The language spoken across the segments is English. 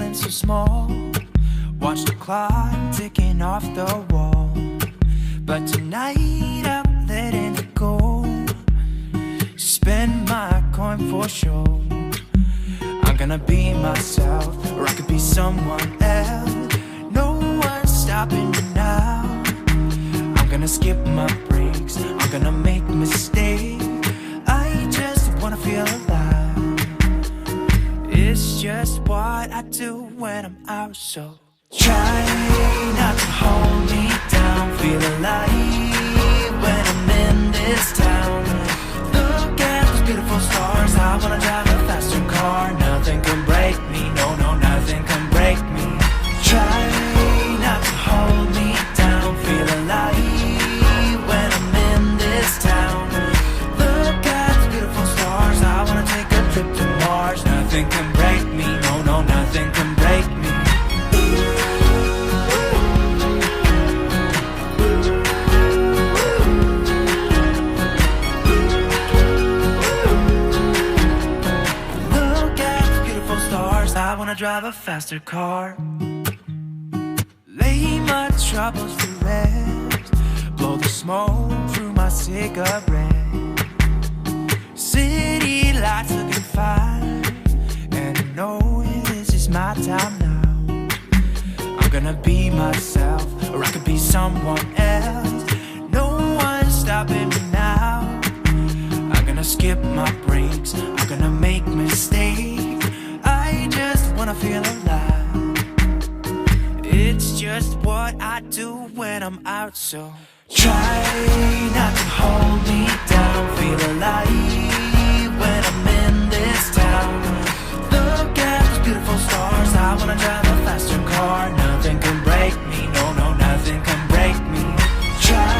feeling so small. Watch the clock ticking off the wall. But tonight I'm letting it go. Spend my coin for sure. I'm gonna be myself, or I could be someone else. No one's stopping me now. I'm gonna skip my breaks, I'm gonna make mistakes. I just wanna feel alive. It's just what I do when I'm out, so try not to hold me down. Feel alive when I'm in this town. Look at those beautiful stars. I wanna drive a faster car. Nothing can break me, no, no, nothing can break me. Try not to hold me down. Feel alive when I'm in this town. Look at those beautiful stars. I wanna take a trip to Mars. Nothing can break me, no, no, nothing can break me. I wanna drive a faster car. Lay my troubles to rest. Blow the smoke through my cigarette. City lights looking fine, and I know this is my time now. I'm gonna be myself, or I could be someone else. No one's stopping me now. I'm gonna skip my breaks, I'm gonna make mistakes. I just wanna feel alive. It's just what I do when I'm out, so try not to hold me down. Feel alive when I'm in this town. Look at those beautiful stars. I wanna drive a faster car. Nothing can break me, no, no, nothing can break me. Try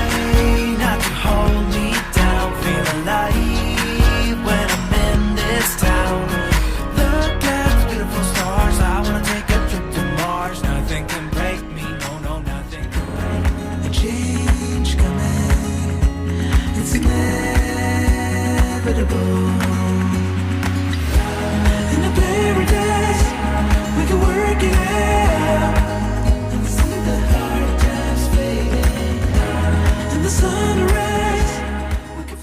not to hold me down. Feel alive when I'm in this town. Look at those beautiful stars. I wanna take a trip to Mars. Nothing can break me, no, no, nothing can break me. The change coming, it's inevitable.